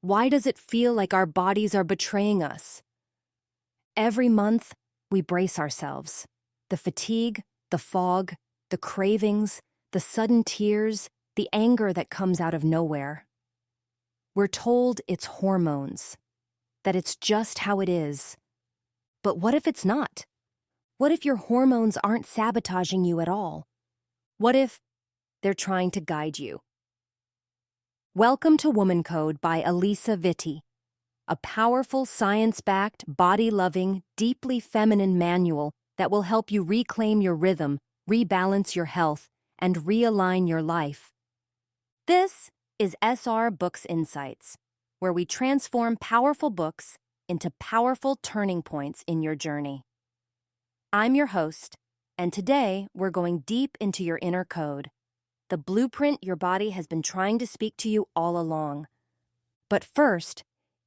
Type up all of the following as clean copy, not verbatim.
Why does it feel like our bodies are betraying us? Every month, we brace ourselves. The fatigue, the fog, the cravings, the sudden tears, the anger that comes out of nowhere. We're told it's hormones, that it's just how it is. But what if it's not? What if your hormones aren't sabotaging you at all? What if they're trying to guide you? Welcome to WomanCode by Alisa Vitti, a powerful science-backed, body-loving, deeply feminine manual that will help you reclaim your rhythm, rebalance your health, and realign your life. This is SR Books Insights, where we transform powerful books into powerful turning points in your journey. I'm your host, and today we're going deep into your inner code, the blueprint your body has been trying to speak to you all along. But first,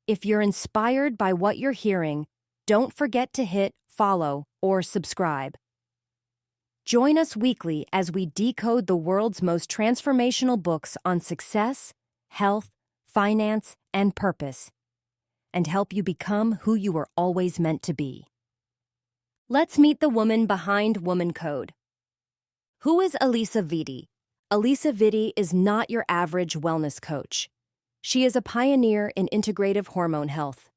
if you're inspired by what you're hearing, don't forget to hit follow or subscribe. Join us weekly as we decode the world's most transformational books on success, health, finance, and purpose, and help you become who you were always meant to be. Let's meet the woman behind WomanCode. Who is Alisa Vitti? Alisa Vitti is not your average wellness coach. She is a pioneer in integrative hormone health.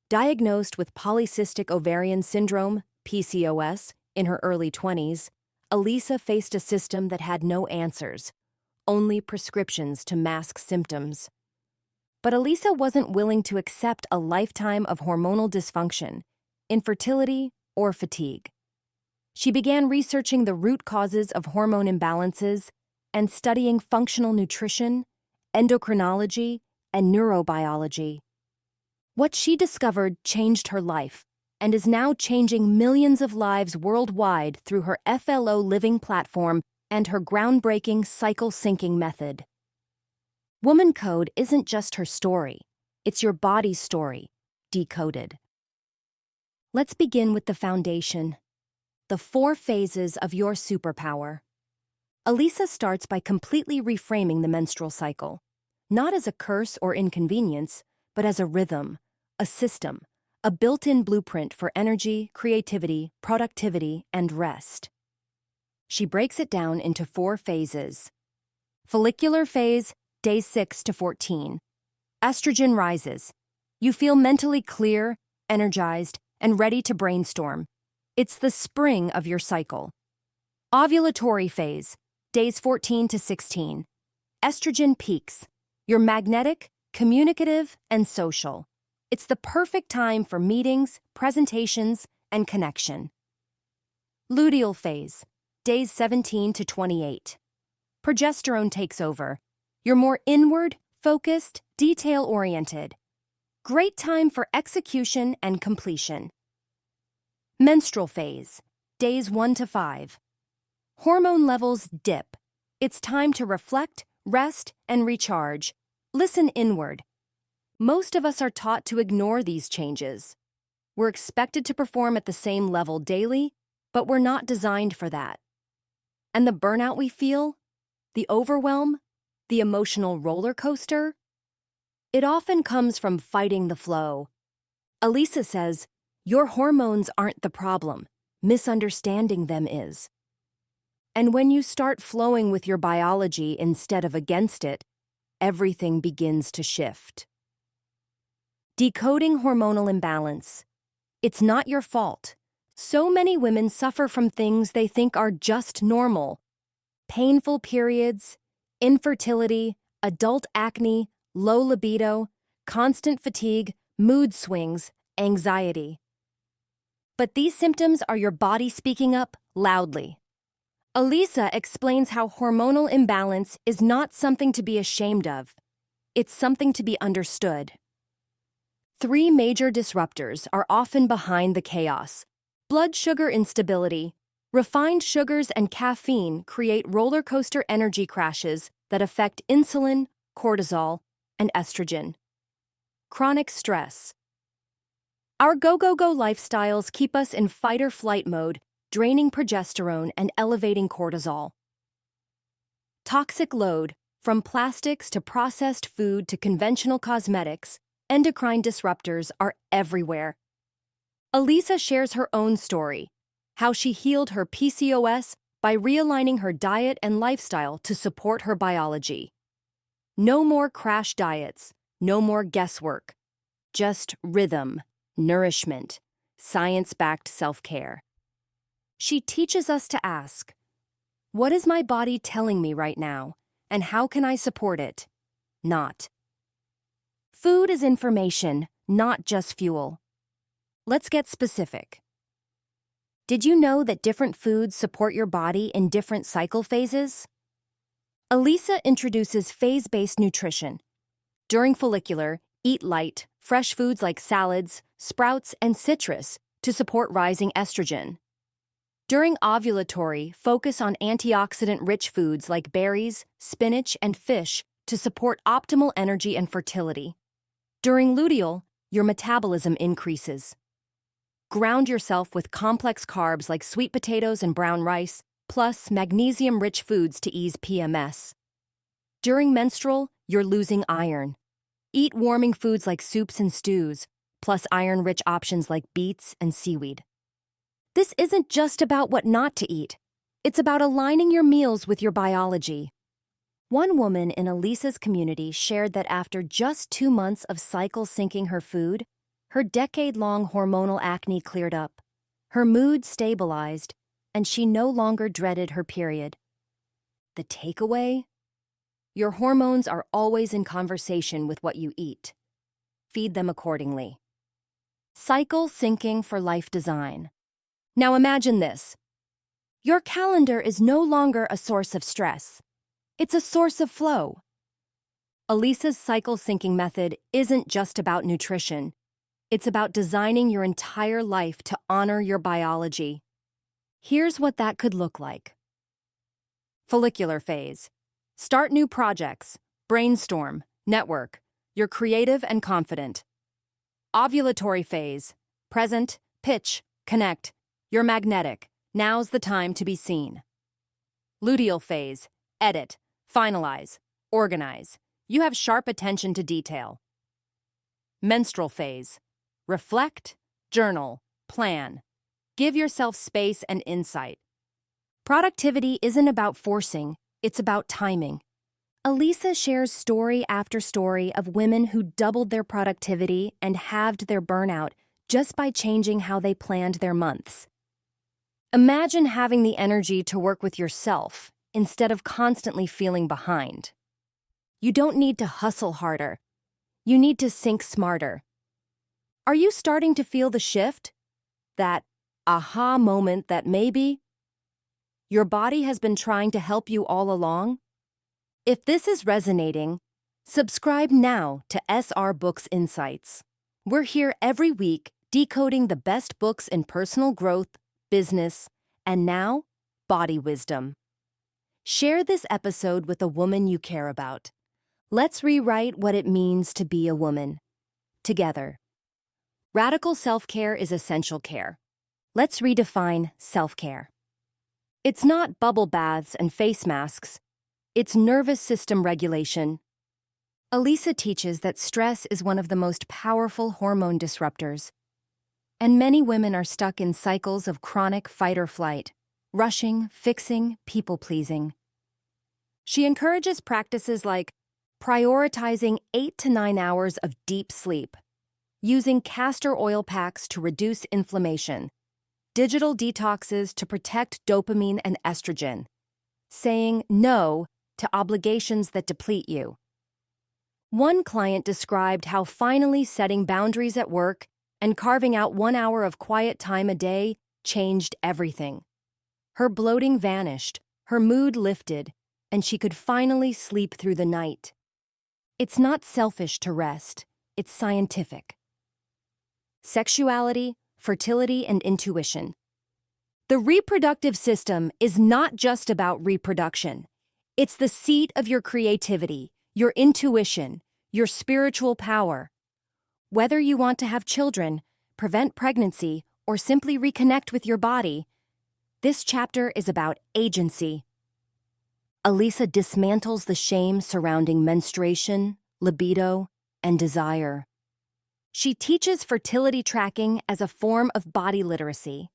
Diagnosed with polycystic ovarian syndrome, PCOS, in her early 20s, Alisa faced a system that had no answers, only prescriptions to mask symptoms. But Alisa wasn't willing to accept a lifetime of hormonal dysfunction, infertility, or fatigue. She began researching the root causes of hormone imbalances and studying functional nutrition, endocrinology, and neurobiology. What she discovered changed her life and is now changing millions of lives worldwide through her FLO Living platform and her groundbreaking cycle syncing method. WomanCode isn't just her story, it's your body's story, decoded. Let's begin with the foundation, the 4 phases of your superpower. Alisa starts by completely reframing the menstrual cycle, not as a curse or inconvenience, but as a rhythm, a system, a built-in blueprint for energy, creativity, productivity, and rest. She breaks it down into 4 phases. Follicular phase, days 6 to 14. Estrogen rises. You feel mentally clear, energized, and ready to brainstorm. It's the spring of your cycle. Ovulatory phase, days 14 to 16. Estrogen peaks. You're magnetic, communicative, and social. It's the perfect time for meetings, presentations, and connection. Luteal phase, days 17 to 28. Progesterone takes over. You're more inward, focused, detail-oriented. Great time for execution and completion. Menstrual phase, days 1 to 5. Hormone levels dip. It's time to reflect, rest, and recharge. Listen inward. Most of us are taught to ignore these changes. We're expected to perform at the same level daily, but we're not designed for that. And the burnout we feel, the overwhelm, the emotional roller coaster, it often comes from fighting the flow. Alisa says, your hormones aren't the problem, misunderstanding them is. And when you start flowing with your biology instead of against it, everything begins to shift. Decoding hormonal imbalance. It's not your fault. So many women suffer from things they think are just normal. Painful periods, infertility, adult acne, low libido, constant fatigue, mood swings, anxiety. But these symptoms are your body speaking up loudly. Alisa explains how hormonal imbalance is not something to be ashamed of. It's something to be understood. 3 major disruptors are often behind the chaos. Blood sugar instability. Refined sugars and caffeine create roller coaster energy crashes that affect insulin, cortisol, and estrogen. Chronic stress. Our go-go-go lifestyles keep us in fight-or-flight mode, draining progesterone and elevating cortisol. Toxic load. From plastics to processed food to conventional cosmetics, endocrine disruptors are everywhere. Alisa shares her own story, how she healed her PCOS by realigning her diet and lifestyle to support her biology. No more crash diets, no more guesswork, just rhythm, nourishment, science-backed self-care. She teaches us to ask, what is my body telling me right now, and how can I support it? Not. Food is information, not just fuel. Let's get specific. Did you know that different foods support your body in different cycle phases? Alisa introduces phase-based nutrition. During follicular, eat light, fresh foods like salads, sprouts, and citrus to support rising estrogen. During ovulatory, focus on antioxidant-rich foods like berries, spinach, and fish to support optimal energy and fertility. During luteal, your metabolism increases. Ground yourself with complex carbs like sweet potatoes and brown rice, plus magnesium-rich foods to ease PMS. During menstrual, you're losing iron. Eat warming foods like soups and stews, plus iron-rich options like beets and seaweed. This isn't just about what not to eat. It's about aligning your meals with your biology. One woman in Alisa's community shared that after just 2 months of cycle syncing her food, her decade-long hormonal acne cleared up, her mood stabilized, and she no longer dreaded her period. The takeaway? Your hormones are always in conversation with what you eat. Feed them accordingly. Cycle syncing for life design. Now imagine this. Your calendar is no longer a source of stress. It's a source of flow. Alisa's cycle syncing method isn't just about nutrition. It's about designing your entire life to honor your biology. Here's what that could look like. Follicular phase. Start new projects, brainstorm, network. You're creative and confident. Ovulatory phase. Present, pitch, connect. You're magnetic. Now's the time to be seen. Luteal phase. Edit, finalize, organize. You have sharp attention to detail. Menstrual phase. Reflect, journal, plan. Give yourself space and insight. Productivity isn't about forcing, it's about timing. Alisa shares story after story of women who doubled their productivity and halved their burnout just by changing how they planned their months. Imagine having the energy to work with yourself instead of constantly feeling behind. You don't need to hustle harder. You need to sync smarter. Are you starting to feel the shift? That aha moment that maybe your body has been trying to help you all along? If this is resonating, subscribe now to SR Books Insights. We're here every week decoding the best books in personal growth, business, and now, body wisdom. Share this episode with a woman you care about. Let's rewrite what it means to be a woman. Together. Radical self-care is essential care. Let's redefine self-care. It's not bubble baths and face masks. It's nervous system regulation. Alisa teaches that stress is one of the most powerful hormone disruptors. And many women are stuck in cycles of chronic fight or flight, rushing, fixing, people-pleasing. She encourages practices like prioritizing 8 to 9 hours of deep sleep, using castor oil packs to reduce inflammation, digital detoxes to protect dopamine and estrogen, saying no to obligations that deplete you. One client described how finally setting boundaries at work and carving out 1 hour of quiet time a day changed everything. Her bloating vanished, her mood lifted, and she could finally sleep through the night. It's not selfish to rest, it's scientific. Sexuality, fertility, and intuition. The reproductive system is not just about reproduction. It's the seat of your creativity, your intuition, your spiritual power. Whether you want to have children, prevent pregnancy, or simply reconnect with your body, this chapter is about agency. Alisa dismantles the shame surrounding menstruation, libido, and desire. She teaches fertility tracking as a form of body literacy.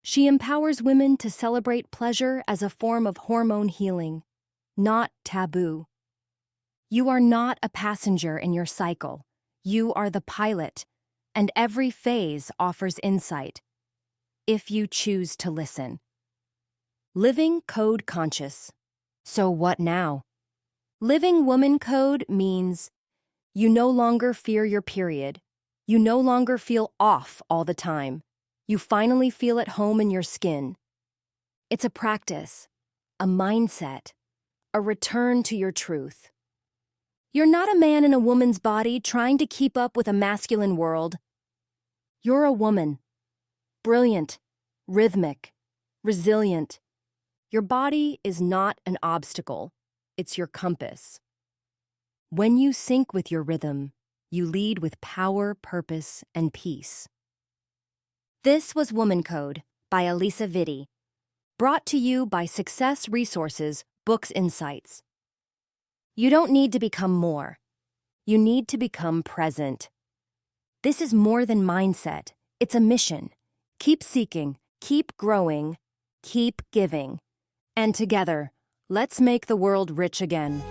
She empowers women to celebrate pleasure as a form of hormone healing, not taboo. You are not a passenger in your cycle. You are the pilot, and every phase offers insight, if you choose to listen. Living code conscious. So what now? Living WomanCode means you no longer fear your period. You no longer feel off all the time. You finally feel at home in your skin. It's a practice, a mindset, a return to your truth. You're not a man in a woman's body trying to keep up with a masculine world. You're a woman. Brilliant, rhythmic, resilient. Your body is not an obstacle. It's your compass. When you sync with your rhythm, you lead with power, purpose, and peace. This was WomanCode by Alisa Vitti, brought to you by Success Resources Books Insights. You don't need to become more. You need to become present. This is more than mindset. It's a mission. Keep seeking, keep growing, keep giving. And together, let's make the world rich again.